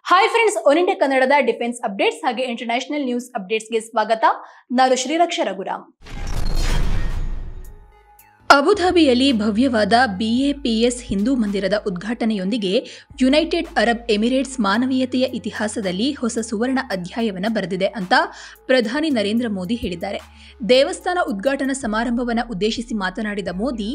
Hi friends, one India ಕನ್ನಡದ defence updates ಹಾಗೆ international news ಅಪ್ಡೇಟ್ಸ್ಗೆ ಸ್ವಾಗತ. ನಾನು ಶ್ರೀರಕ್ಷಾ ರಘುರಾಮ್. ಅಬುಧಾಬಿಯಲ್ಲಿ ಭವ್ಯವಾದ BAPS ಹಿಂದೂ ಮಂದಿರದ ಉದ್ಘಾಟನೆಯೊಂದಿಗೆ ಯುನೈಟೆಡ್ ಅರಬ್ ಎಮಿರೇಟ್ಸ್ ಮಾನವೀಯತೆಯ ಇತಿಹಾಸದಲ್ಲಿ ಹೊಸ ಸುವರ್ಣ ಅಧ್ಯಾಯವನ್ನು ಬರೆದಿದೆ ಅಂತ ಪ್ರಧಾನಿ ನರೇಂದ್ರ ಮೋದಿ ಹೇಳಿದ್ದಾರೆ. ದೇವಸ್ಥಾನ ಉದ್ಘಾಟನಾ ಸಮಾರಂಭವನ್ನು ಉದ್ದೇಶಿಸಿ ಮಾತನಾಡಿದ ಮೋದಿ,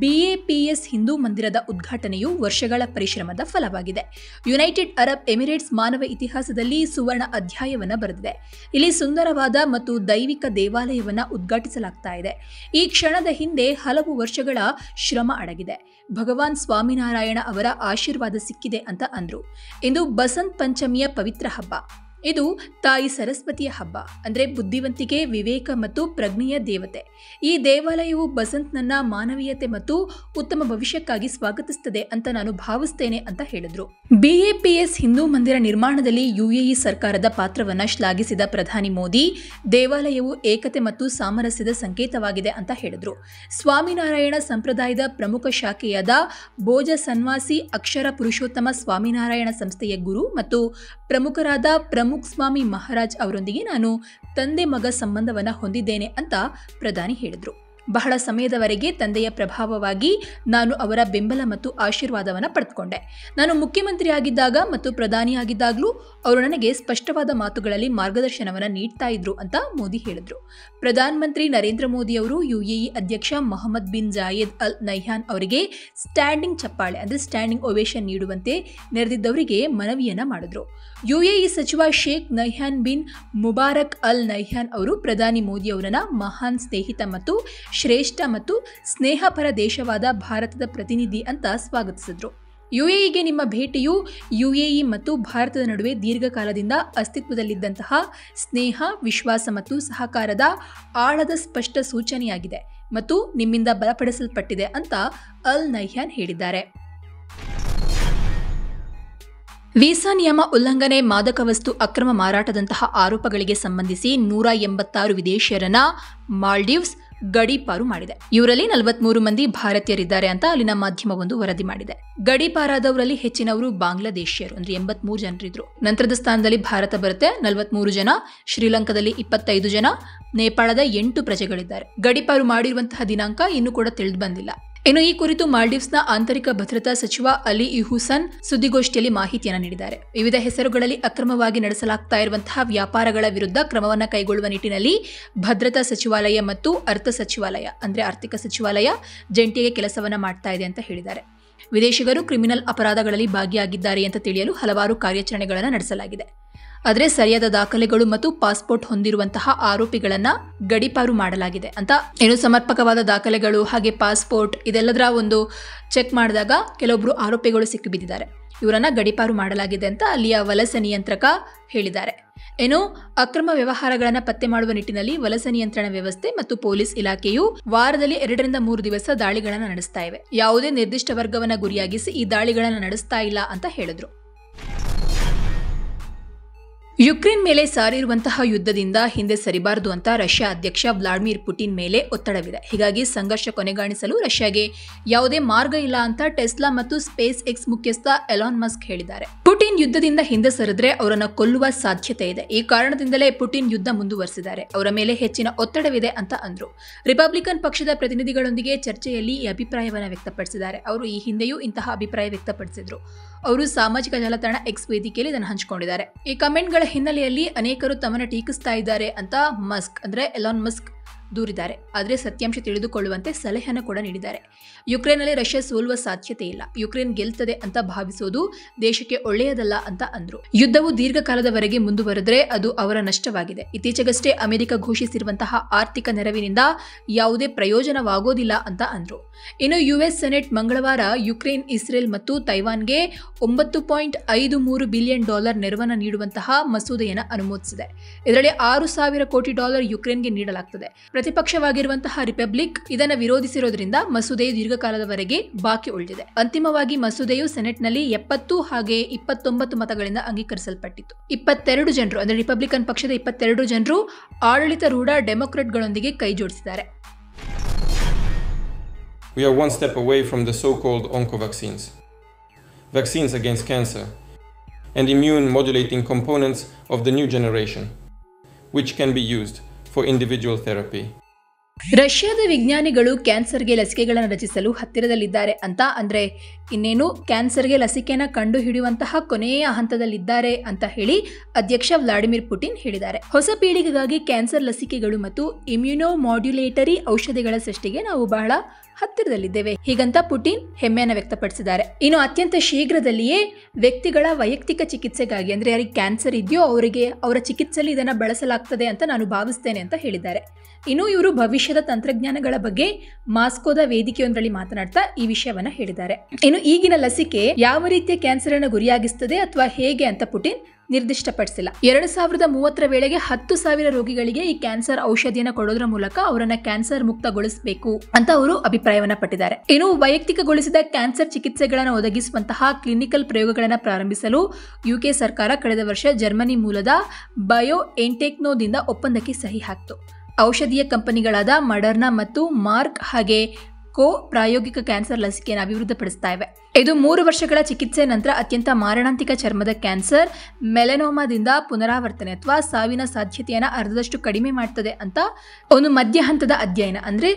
BAPS ಹಿಂದೂ ಮಂದಿರದ ಉದ್ಘಾಟನೆಯು ವರ್ಷಗಳ ಪರಿಶ್ರಮದ ಫಲವಾಗಿದೆ. ಯುನೈಟೆಡ್ ಅರಬ್ ಎಮಿರೇಟ್ಸ್ ಮಾನವ ಇತಿಹಾಸದಲ್ಲಿ ಸುವರ್ಣ ಅಧ್ಯಾಯವನ್ನು ಬರೆದಿದೆ. ಇಲ್ಲಿ ಸುಂದರವಾದ ಮತ್ತು ದೈವಿಕ ದೇವಾಲಯವನ್ನು ಉದ್ಘಾಟಿಸಲಾಗ್ತಾ ಇದೆ. ಈ ಕ್ಷಣದ ಹಿಂದೆ ಹಲವು ವರ್ಷಗಳ ಶ್ರಮ ಅಡಗಿದೆ. ಭಗವಾನ್ ಸ್ವಾಮಿನಾರಾಯಣ ಅವರ ಆಶೀರ್ವಾದ ಸಿಕ್ಕಿದೆ ಅಂತ ಅಂದ್ರು. ಇಂದು ಬಸಂತ್ ಪಂಚಮಿಯ ಪವಿತ್ರ ಹಬ್ಬ. ಇದು ತಾಯಿ ಸರಸ್ವತಿಯ ಹಬ್ಬ. ಅಂದ್ರೆ ಬುದ್ಧಿವಂತಿಕೆ, ವಿವೇಕ ಮತ್ತು ಪ್ರಜ್ಞೆಯ ದೇವತೆ. ಈ ದೇವಾಲಯವು ಬಸಂತ್ನನ್ನ ಮಾನವೀಯತೆ ಮತ್ತು ಉತ್ತಮ ಭವಿಷ್ಯಕ್ಕಾಗಿ ಸ್ವಾಗತಿಸುತ್ತದೆ ಅಂತ ನಾನು ಭಾವಿಸ್ತೇನೆ ಅಂತ ಹೇಳಿದ್ರು. BAPS ಹಿಂದೂ ಮಂದಿರ ನಿರ್ಮಾಣದಲ್ಲಿ UAE ಸರ್ಕಾರದ ಪಾತ್ರವನ್ನ ಶ್ಲಾಘಿಸಿದ ಪ್ರಧಾನಿ ಮೋದಿ, ದೇವಾಲಯವು ಏಕತೆ ಮತ್ತು ಸಾಮರಸ್ಯದ ಸಂಕೇತವಾಗಿದೆ ಅಂತ ಹೇಳಿದ್ರು. ಸ್ವಾಮಿನಾರಾಯಣ ಸಂಪ್ರದಾಯದ ಪ್ರಮುಖ ಶಾಖೆಯಾದ ಭೋಜ ಸನ್ವಾಸಿ ಅಕ್ಷರ ಪುರುಷೋತ್ತಮ ಸ್ವಾಮಿನಾರಾಯಣ ಸಂಸ್ಥೆಯ ಗುರು ಮತ್ತು ಪ್ರಮುಖರಾದ ಪ್ರಮುಖ ಸ್ವಾಮಿ ಮಹಾರಾಜ್ ಅವರೊಂದಿಗೆ ನಾನು ತಂದೆ ಮಗ ಸಂಬಂಧವನ್ನು ಹೊಂದಿದ್ದೇನೆ ಅಂತ ಪ್ರಧಾನಿ ಹೇಳಿದರು. ಬಹಳ ಸಮಯದವರೆಗೆ ತಂದೆಯ ಪ್ರಭಾವವಾಗಿ ನಾನು ಅವರ ಬೆಂಬಲ ಮತ್ತು ಆಶೀರ್ವಾದವನ್ನು ಪಡೆದುಕೊಂಡೆ. ನಾನು ಮುಖ್ಯಮಂತ್ರಿಯಾಗಿದ್ದಾಗ ಮತ್ತು ಪ್ರಧಾನಿಯಾಗಿದ್ದಾಗಲೂ ಅವರು ನನಗೆ ಸ್ಪಷ್ಟವಾದ ಮಾತುಗಳಲ್ಲಿ ಮಾರ್ಗದರ್ಶನವನ್ನು ನೀಡ್ತಾ ಇದ್ರು ಅಂತ ಮೋದಿ ಹೇಳಿದರು. ಪ್ರಧಾನಮಂತ್ರಿ ನರೇಂದ್ರ ಮೋದಿ ಅವರು UAE ಅಧ್ಯಕ್ಷ Mohamed bin Zayed Al Nahyan ಅವರಿಗೆ ಸ್ಟ್ಯಾಂಡಿಂಗ್ ಚಪ್ಪಾಳೆ ಅಂದರೆ ಸ್ಟ್ಯಾಂಡಿಂಗ್ ಓವೇಷನ್ ನೀಡುವಂತೆ ನೆರೆದಿದ್ದವರಿಗೆ ಮನವಿಯನ್ನ ಮಾಡಿದ್ರು. UAE ಸಚಿವ Sheikh Nahyan bin Mubarak Al Nahyan ಅವರು ಪ್ರಧಾನಿ ಮೋದಿ ಅವರನ್ನ ಮಹಾನ್ ಸ್ನೇಹಿತ ಮತ್ತು ಶ್ರೇಷ್ಠ ಮತ್ತು ಸ್ನೇಹಪರ ದೇಶವಾದ ಭಾರತದ ಪ್ರತಿನಿಧಿ ಅಂತ ಸ್ವಾಗತಿಸಿದ್ರು. UAEಗೆ ನಿಮ್ಮ ಭೇಟಿಯು UAE ಮತ್ತು ಭಾರತದ ನಡುವೆ ದೀರ್ಘಕಾಲದಿಂದ ಅಸ್ತಿತ್ವದಲ್ಲಿದ್ದಂತಹ ಸ್ನೇಹ, ವಿಶ್ವಾಸ ಮತ್ತು ಸಹಕಾರದ ಆಳದ ಸ್ಪಷ್ಟ ಸೂಚನೆಯಾಗಿದೆ ಮತ್ತು ನಿಮ್ಮಿಂದ ಬಲಪಡಿಸಲ್ಪಟ್ಟಿದೆ ಅಂತ ಅಲ್ ನಹ್ಯಾನ್ ಹೇಳಿದ್ದಾರೆ. ವೀಸಾ ನಿಯಮ ಉಲ್ಲಂಘನೆ, ಮಾದಕ ವಸ್ತು ಅಕ್ರಮ ಮಾರಾಟದಂತಹ ಆರೋಪಗಳಿಗೆ ಸಂಬಂಧಿಸಿ 186 ವಿದೇಶಿಯರನ್ನ ಮಾಲ್ಡೀವ್ಸ್ ಗಡೀಪಾರು ಮಾಡಿದೆ. ಇವರಲ್ಲಿ 43 ಮಂದಿ ಭಾರತೀಯರಿದ್ದಾರೆ ಅಂತ ಅಲ್ಲಿನ ಮಾಧ್ಯಮವೊಂದು ವರದಿ ಮಾಡಿದೆ. ಗಡೀಪಾರಾದವರಲ್ಲಿ ಹೆಚ್ಚಿನವರು ಬಾಂಗ್ಲಾದೇಶಿಯರು, ಅಂದ್ರೆ 83 ಜನರಿದ್ರು. ನಂತರದ ಸ್ಥಾನದಲ್ಲಿ ಭಾರತ ಬರುತ್ತೆ, 43 ಜನ. ಶ್ರೀಲಂಕಾದಲ್ಲಿ 25 ಜನ. ನೇಪಾಳದ 8 ಪ್ರಜೆಗಳಿದ್ದಾರೆ. ಗಡೀಪಾರು ಮಾಡಿರುವಂತಹ ದಿನಾಂಕ ಇನ್ನೂ ಕೂಡ ತಿಳಿದು ಬಂದಿಲ್ಲ. ಇನ್ನು ಈ ಕುರಿತು ಮಾಲ್ಡೀವ್ಸ್ನ ಆಂತರಿಕ ಭದ್ರತಾ ಸಚಿವ ಅಲಿ ಇಹುಸನ್ ಸುದ್ದಿಗೋಷ್ಠಿಯಲ್ಲಿ ಮಾಹಿತಿಯನ್ನು ನೀಡಿದ್ದಾರೆ. ವಿವಿಧ ಹೆಸರುಗಳಲ್ಲಿ ಅಕ್ರಮವಾಗಿ ನಡೆಸಲಾಗ್ತಾ ಇರುವಂತಹ ವ್ಯಾಪಾರಗಳ ವಿರುದ್ಧ ಕ್ರಮವನ್ನು ಕೈಗೊಳ್ಳುವ ನಿಟ್ಟಿನಲ್ಲಿ ಭದ್ರತಾ ಸಚಿವಾಲಯ ಮತ್ತು ಅರ್ಥ ಸಚಿವಾಲಯ ಅಂದ್ರೆ ಆರ್ಥಿಕ ಸಚಿವಾಲಯ ಜಂಟಿಯಾಗಿ ಕೆಲಸವನ್ನ ಮಾಡ್ತಾ ಇದೆ ಅಂತ ಹೇಳಿದ್ದಾರೆ. ವಿದೇಶಿಗರು ಕ್ರಿಮಿನಲ್ ಅಪರಾಧಗಳಲ್ಲಿ ಭಾಗಿಯಾಗಿದ್ದಾರೆ ಅಂತ ತಿಳಿಯಲು ಹಲವಾರು ಕಾರ್ಯಾಚರಣೆಗಳನ್ನು ನಡೆಸಲಾಗಿದೆ. ಆದರೆ ಸರಿಯಾದ ದಾಖಲೆಗಳು ಮತ್ತು ಪಾಸ್ಪೋರ್ಟ್ ಹೊಂದಿರುವಂತಹ ಆರೋಪಿಗಳನ್ನ ಗಡೀಪಾರು ಮಾಡಲಾಗಿದೆ ಅಂತ. ಏನು ಸಮರ್ಪಕವಾದ ದಾಖಲೆಗಳು ಹಾಗೆ ಪಾಸ್ಪೋರ್ಟ್ ಇದೆಲ್ಲದರ ಒಂದು ಚೆಕ್ ಮಾಡಿದಾಗ ಕೆಲವೊಬ್ರು ಆರೋಪಿಗಳು ಸಿಕ್ಕಿಬಿದ್ದಿದ್ದಾರೆ. ಇವರನ್ನ ಗಡೀಪಾರು ಮಾಡಲಾಗಿದೆ ಅಂತ ಅಲ್ಲಿಯ ವಲಸೆ ನಿಯಂತ್ರಕ ಹೇಳಿದ್ದಾರೆ. ಏನು ಅಕ್ರಮ ವ್ಯವಹಾರಗಳನ್ನು ಪತ್ತೆ ಮಾಡುವ ನಿಟ್ಟಿನಲ್ಲಿ ವಲಸೆ ನಿಯಂತ್ರಣ ವ್ಯವಸ್ಥೆ ಮತ್ತು ಪೊಲೀಸ್ ಇಲಾಖೆಯು ವಾರದಲ್ಲಿ 2 ರಿಂದ 3 ದಿವಸ ದಾಳಿಗಳನ್ನು ನಡೆಸ್ತಾ ಇವೆ. ಯಾವುದೇ ನಿರ್ದಿಷ್ಟ ವರ್ಗವನ್ನ ಗುರಿಯಾಗಿಸಿ ಈ ದಾಳಿಗಳನ್ನು ನಡೆಸ್ತಾ ಇಲ್ಲ ಅಂತ ಹೇಳಿದ್ರು. ಯುಕ್ರೇನ್ ಮೇಲೆ ಸಾರಿರುವಂತಹ ಯುದ್ಧದಿಂದ ಹಿಂದೆ ಸರಿಬಾರದು ಅಂತ ರಷ್ಯಾ ಅಧ್ಯಕ್ಷ ವ್ಲಾಡಿಮಿರ್ ಪುಟಿನ್ ಮೇಲೆ ಒತ್ತಡವಿದೆ. ಹೀಗಾಗಿ ಸಂಘರ್ಷ ಕೊನೆಗಾಣಿಸಲು ರಷ್ಯಾಗೆ ಯಾವುದೇ ಮಾರ್ಗ ಇಲ್ಲ ಅಂತ ಟೆಸ್ಲಾ ಮತ್ತು ಸ್ಪೇಸ್ ಎಕ್ಸ್ ಮುಖ್ಯಸ್ಥ ಎಲಾನ್ ಮಸ್ಕ್ ಹೇಳಿದ್ದಾರೆ. ಪುಟಿನ್ ಯುದ್ಧದಿಂದ ಹಿಂದೆ ಸರಿದ್ರೆ ಅವರನ್ನು ಕೊಲ್ಲುವ ಸಾಧ್ಯತೆ ಇದೆ. ಈ ಕಾರಣದಿಂದಲೇ ಪುಟಿನ್ ಯುದ್ಧ ಮುಂದುವರೆಸಿದ್ದಾರೆ. ಅವರ ಮೇಲೆ ಹೆಚ್ಚಿನ ಒತ್ತಡವಿದೆ ಅಂತ ಅಂದ್ರು. ರಿಪಬ್ಲಿಕನ್ ಪಕ್ಷದ ಪ್ರತಿನಿಧಿಗಳೊಂದಿಗೆ ಚರ್ಚೆಯಲ್ಲಿ ಈ ಅಭಿಪ್ರಾಯವನ್ನು ವ್ಯಕ್ತಪಡಿಸಿದ್ದಾರೆ. ಅವರು ಈ ಹಿಂದೆಯೂ ಇಂತಹ ಅಭಿಪ್ರಾಯ ವ್ಯಕ್ತಪಡಿಸಿದ್ರು. ಅವರು ಸಾಮಾಜಿಕ ಜಾಲತಾಣ ಎಕ್ಸ್ ವೇದಿಕೆಯಲ್ಲಿ ಇದನ್ನು ಹಂಚಿಕೊಂಡಿದ್ದಾರೆ. ಈ ಕಮೆಂಟ್ಗಳ ಹಿನ್ನೆಲೆಯಲ್ಲಿ ಅನೇಕರು ತಮ್ಮನ್ನು ಟೀಕಿಸ್ತಾ ಇದ್ದಾರೆ ಅಂತ ಮಸ್ಕ್ ಅಂದ್ರೆ ಎಲಾನ್ ಮಸ್ಕ್ ದೂರಿದ್ದಾರೆ. ಆದರೆ ಸತ್ಯಾಂಶ ತಿಳಿದುಕೊಳ್ಳುವಂತೆ ಸಲಹೆಯನ್ನು ಕೂಡ ನೀಡಿದ್ದಾರೆ. ಯುಕ್ರೇನ್ನಲ್ಲಿ ರಷ್ಯಾ ಸೋಲುವ ಸಾಧ್ಯತೆ ಇಲ್ಲ. ಯುಕ್ರೇನ್ ಗೆಲ್ತದೆ ಅಂತ ಭಾವಿಸೋದು ದೇಶಕ್ಕೆ ಒಳ್ಳೆಯದಲ್ಲ ಅಂತ ಅಂದ್ರು. ಯುದ್ಧವು ದೀರ್ಘಕಾಲದವರೆಗೆ ಮುಂದುವರೆದ್ರೆ ಅದು ಅವರ ನಷ್ಟವಾಗಿದೆ. ಇತ್ತೀಚೆಗಷ್ಟೇ ಅಮೆರಿಕ ಘೋಷಿಸಿರುವಂತಹ ಆರ್ಥಿಕ ನೆರವಿನಿಂದ ಯಾವುದೇ ಪ್ರಯೋಜನವಾಗೋದಿಲ್ಲ ಅಂತ ಅಂದ್ರು. ಇನ್ನು US ಸೆನೆಟ್ ಮಂಗಳವಾರ ಯುಕ್ರೇನ್, ಇಸ್ರೇಲ್ ಮತ್ತು ತೈವಾನ್ಗೆ $9.53 ಬಿಲಿಯನ್ ನೆರವನ್ನು ನೀಡುವಂತಹ ಮಸೂದೆಯನ್ನು ಅನುಮೋದಿಸಿದೆ. ಇದರಲ್ಲಿ $6,000 ಕೋಟಿ ಯುಕ್ರೇನ್ಗೆ ನೀಡಲಾಗುತ್ತದೆ. ಪ್ರತಿಪಕ್ಷವಾಗಿರುವಂತಹ ರಿಪಬ್ಲಿಕ್ ಇದನ್ನು ವಿರೋಧಿಸಿರೋದ್ರಿಂದ ಮಸೂದೆಯು ದೀರ್ಘಕಾಲದವರೆಗೆ ಬಾಕಿ ಉಳಿದಿದೆ. ಅಂತಿಮವಾಗಿ ಮಸೂದೆಯು ಸೆನೆಟ್ನಲ್ಲಿ 70 ಹಾಗೆ 29 ಮತಗಳಿಂದ ಅಂಗೀಕರಿಸಲ್ಪಟ್ಟಿತ್ತು. 22 ಜನರು ಅಂದ್ರೆ ರಿಪಬ್ಲಿಕನ್ ಪಕ್ಷದ 22 ಜನರು ಆಡಳಿತಾರೂಢ ಡೆಮೊಕ್ರಾಟ್ಗಳೊಂದಿಗೆ ಕೈ ಜೋಡಿಸಿದ್ದಾರೆ. We are one step away from the so-called onco vaccines against cancer. and immune modulating components of the new generation, which can be used for individual therapy. ರಷ್ಯಾದ ವಿಜ್ಞಾನಿಗಳು ಕ್ಯಾನ್ಸರ್ಗೆ ಲಸಿಕೆಗಳನ್ನು ರಚಿಸಲು ಹತ್ತಿರದಲ್ಲಿದ್ದಾರೆ ಅಂತ, ಅಂದ್ರೆ ಇನ್ನೇನು ಕ್ಯಾನ್ಸರ್ಗೆ ಲಸಿಕೆನ ಕಂಡು ಹಿಡಿಯುವಂತಹ ಕೊನೆಯ ಹಂತದಲ್ಲಿದ್ದಾರೆ ಅಂತ ಹೇಳಿ ಅಧ್ಯಕ್ಷ ವ್ಲಾಡಿಮಿರ್ ಪುಟಿನ್ ಹೇಳಿದ್ದಾರೆ. ಹೊಸ ಪೀಳಿಗೆಗಾಗಿ ಕ್ಯಾನ್ಸರ್ ಲಸಿಕೆಗಳು ಮತ್ತು ಇಮ್ಯುನೋ ಮಾಡ್ಯುಲೇಟರಿ ಔಷಧಿಗಳ ಸೃಷ್ಟಿಗೆ ನಾವು ಬಹಳ ಹತ್ತಿರದಲ್ಲಿದ್ದೇವೆ, ಹೀಗಂತ ಪುಟಿನ್ ಹೆಮ್ಮೆಯನ್ನು ವ್ಯಕ್ತಪಡಿಸಿದ್ದಾರೆ. ಇನ್ನು ಅತ್ಯಂತ ಶೀಘ್ರದಲ್ಲಿಯೇ ವ್ಯಕ್ತಿಗಳ ವೈಯಕ್ತಿಕ ಚಿಕಿತ್ಸೆಗಾಗಿ, ಅಂದ್ರೆ ಯಾರಿಗೆ ಕ್ಯಾನ್ಸರ್ ಇದೆಯೋ ಅವರಿಗೆ ಅವರ ಚಿಕಿತ್ಸೆಯಲ್ಲಿ ಇದನ್ನು ಬಳಸಲಾಗ್ತದೆ ಅಂತ ನಾನು ಭಾವಿಸ್ತೇನೆ ಅಂತ ಹೇಳಿದ್ದಾರೆ. ಇನ್ನು ಇವರು ಭವಿಷ್ಯದ ತಂತ್ರಜ್ಞಾನಗಳ ಬಗ್ಗೆ ಮಾಸ್ಕೋದ ವೇದಿಕೆಯೊಂದರಲ್ಲಿ ಮಾತನಾಡ್ತಾ ಈ ವಿಷಯವನ್ನ ಹೇಳಿದ್ದಾರೆ. ಇನ್ನು ಈಗಿನ ಲಸಿಕೆ ಯಾವ ರೀತಿಯ ಕ್ಯಾನ್ಸರ್ ಅನ್ನು ಗುರಿಯಾಗಿಸುತ್ತದೆ ಅಥವಾ ಹೇಗೆ ಅಂತ ಪುಟಿನ್ ನಿರ್ದಿಷ್ಟಪಡಿಸಿಲ್ಲ. 2030 ವೇಳೆಗೆ 10,000 ರೋಗಿಗಳಿಗೆ ಈ ಕ್ಯಾನ್ಸರ್ ಔಷಧಿಯನ್ನು ಕೊಡೋದ್ರ ಮೂಲಕ ಅವರನ್ನ ಕ್ಯಾನ್ಸರ್ ಮುಕ್ತಗೊಳಿಸಬೇಕು ಅಂತ ಅವರು ಅಭಿಪ್ರಾಯವನ್ನ ಪಟ್ಟಿದ್ದಾರೆ. ಇನ್ನು ವೈಯಕ್ತಿಕಗೊಳಿಸಿದ ಕ್ಯಾನ್ಸರ್ ಚಿಕಿತ್ಸೆಗಳನ್ನು ಒದಗಿಸುವಂತಹ ಕ್ಲಿನಿಕಲ್ ಪ್ರಯೋಗಗಳನ್ನು ಪ್ರಾರಂಭಿಸಲು ಯುಕೆ ಸರ್ಕಾರ ಕಳೆದ ವರ್ಷ ಜರ್ಮನಿ ಮೂಲದ ಬಯೋ ಎಂಟೆಕ್ನೋದಿಂದ ಒಪ್ಪಂದಕ್ಕೆ ಸಹಿ ಹಾಕಿತು. ಔಷಧೀಯ ಕಂಪನಿಗಳಾದ ಮಡರ್ನಾ ಮತ್ತು ಮಾರ್ಕ್ ಹಾಗೆ ಕೋ ಪ್ರಾಯೋಗಿಕ ಕ್ಯಾನ್ಸರ್ ಲಸಿಕೆಯನ್ನು ಅಭಿವೃದ್ಧಿಪಡಿಸ್ತಾ ಇವೆ. ಇದು 3 ವರ್ಷಗಳ ಚಿಕಿತ್ಸೆ ನಂತರ ಅತ್ಯಂತ ಮಾರಣಾಂತಿಕ ಚರ್ಮದ ಕ್ಯಾನ್ಸರ್ ಮೆಲನೋಮಾದಿಂದ ಪುನರಾವರ್ತನೆ ಅಥವಾ ಸಾವಿನ ಸಾಧ್ಯತೆಯನ್ನು ಅರ್ಧದಷ್ಟು ಕಡಿಮೆ ಮಾಡ್ತದೆ ಅಂತ ಒಂದು ಮಧ್ಯ ಹಂತದ ಅಧ್ಯಯನ, ಅಂದ್ರೆ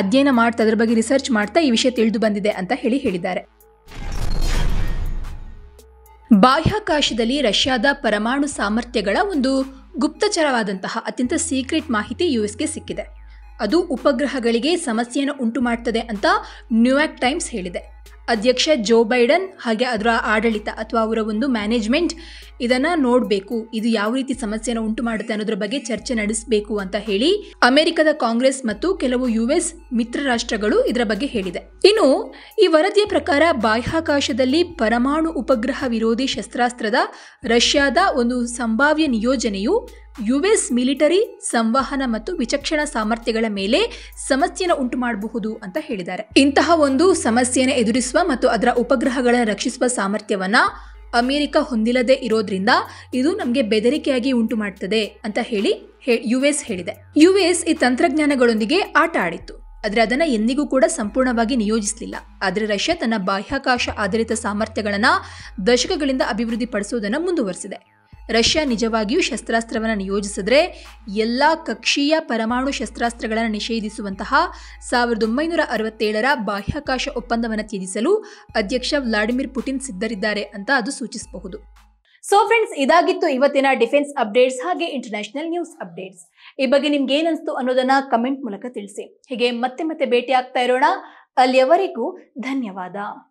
ಅಧ್ಯಯನ ಮಾಡ್ತಾ ಅದ್ರ ಬಗ್ಗೆ ರಿಸರ್ಚ್ ಮಾಡ್ತಾ ಈ ವಿಷಯ ತಿಳಿದು ಬಂದಿದೆ ಅಂತ ಹೇಳಿದ್ದಾರೆ. ಬಾಹ್ಯಾಕಾಶದಲ್ಲಿ ರಷ್ಯಾದ ಪರಮಾಣು ಸಾಮರ್ಥ್ಯಗಳ ಒಂದು ಗುಪ್ತಚರವಾದಂತಹ ಅತ್ಯಂತ ಸೀಕ್ರೆಟ್ ಮಾಹಿತಿ ಯುಎಸ್ಗೆ ಸಿಕ್ಕಿದೆ. ಅದು ಉಪಗ್ರಹಗಳಿಗೆ ಸಮಸ್ಯೆಯನ್ನು ಉಂಟು ಮಾಡ್ತದೆ ಅಂತ ನ್ಯೂಯಾರ್ಕ್ ಟೈಮ್ಸ್ ಹೇಳಿದೆ. ಅಧ್ಯಕ್ಷ ಜೋ ಬೈಡನ್ ಹಾಗೆ ಅದರ ಆಡಳಿತ ಅಥವಾ ಅವರ ಒಂದು ಮ್ಯಾನೇಜ್ಮೆಂಟ್ ಇದನ್ನ ನೋಡಬೇಕು, ಇದು ಯಾವ ರೀತಿ ಸಮಸ್ಯೆಯನ್ನು ಉಂಟು ಮಾಡುತ್ತೆ ಅನ್ನೋದ್ರ ಬಗ್ಗೆ ಚರ್ಚೆ ನಡೆಸಬೇಕು ಅಂತ ಹೇಳಿ ಅಮೆರಿಕದ ಕಾಂಗ್ರೆಸ್ ಮತ್ತು ಕೆಲವು ಯುಎಸ್ ಮಿತ್ರ ರಾಷ್ಟ್ರಗಳು ಇದರ ಬಗ್ಗೆ ಹೇಳಿದೆ. ಇನ್ನು ಈ ವರದಿಯ ಪ್ರಕಾರ ಬಾಹ್ಯಾಕಾಶದಲ್ಲಿ ಪರಮಾಣು ಉಪಗ್ರಹ ವಿರೋಧಿ ಶಸ್ತ್ರಾಸ್ತ್ರದ ರಷ್ಯಾದ ಒಂದು ಸಂಭಾವ್ಯ ನಿಯೋಜನೆಯು ಯುಎಸ್ ಮಿಲಿಟರಿ ಸಂವಹನ ಮತ್ತು ವಿಚಕ್ಷಣಾ ಸಾಮರ್ಥ್ಯಗಳ ಮೇಲೆ ಸಮಸ್ಯೆಯನ್ನು ಉಂಟು ಮಾಡಬಹುದು ಅಂತ ಹೇಳಿದ್ದಾರೆ. ಇಂತಹ ಒಂದು ಸಮಸ್ಯೆಯನ್ನು ಎದುರಿಸುವ ಮತ್ತು ಅದರ ಉಪಗ್ರಹಗಳನ್ನು ರಕ್ಷಿಸುವ ಸಾಮರ್ಥ್ಯವನ್ನ ಅಮೆರಿಕ ಹೊಂದಿಲ್ಲದೆ ಇರೋದ್ರಿಂದ ಇದು ನಮಗೆ ಬೆದರಿಕೆಯಾಗಿ ಉಂಟು ಮಾಡ್ತದೆ ಅಂತ ಹೇಳಿ ಯುಎಸ್ ಹೇಳಿದೆ. ಯುಎಸ್ ಈ ತಂತ್ರಜ್ಞಾನಗಳೊಂದಿಗೆ ಆಟ ಆಡಿತ್ತು, ಆದರೆ ಅದನ್ನು ಎಂದಿಗೂ ಕೂಡ ಸಂಪೂರ್ಣವಾಗಿ ನಿಯೋಜಿಸಲಿಲ್ಲ. ಆದರೆ ರಷ್ಯಾ ತನ್ನ ಬಾಹ್ಯಾಕಾಶ ಆಧಾರಿತ ಸಾಮರ್ಥ್ಯಗಳನ್ನು ದಶಕಗಳಿಂದ ಅಭಿವೃದ್ಧಿಪಡಿಸುವುದನ್ನು ಮುಂದುವರೆಸಿದೆ. ರಷ್ಯಾ ನಿಜವಾಗಿಯೂ ಶಸ್ತ್ರಾಸ್ತ್ರವನ್ನು ನಿಯೋಜಿಸಿದ್ರೆ ಎಲ್ಲ ಕಕ್ಷೀಯ ಪರಮಾಣು ಶಸ್ತ್ರಾಸ್ತ್ರಗಳನ್ನು ನಿಷೇಧಿಸುವಂತಹ 1967ರ ಬಾಹ್ಯಾಕಾಶ ಒಪ್ಪಂದವನ್ನು ತ್ಯಜಿಸಲು ಅಧ್ಯಕ್ಷ ವ್ಲಾಡಿಮಿರ್ ಪುಟಿನ್ ಸಿದ್ಧರಿದ್ದಾರೆ ಅಂತ ಅದು ಸೂಚಿಸಬಹುದು. ಸೊ ಫ್ರೆಂಡ್ಸ್, ಇದಾಗಿತ್ತು ಇವತ್ತಿನ ಡಿಫೆನ್ಸ್ ಅಪ್ಡೇಟ್ಸ್ ಹಾಗೆ ಇಂಟರ್ನ್ಯಾಷನಲ್ ನ್ಯೂಸ್ ಅಪ್ಡೇಟ್ಸ್. ಈ ಬಗ್ಗೆ ನಿಮ್ಗೆ ಏನನ್ಸ್ತು ಅನ್ನೋದನ್ನ ಕಮೆಂಟ್ ಮೂಲಕ ತಿಳಿಸಿ. ಹೀಗೆ ಮತ್ತೆ ಭೇಟಿ ಆಗ್ತಾ ಇರೋಣ. ಅಲ್ಲಿಯವರೆಗೂ ಧನ್ಯವಾದ.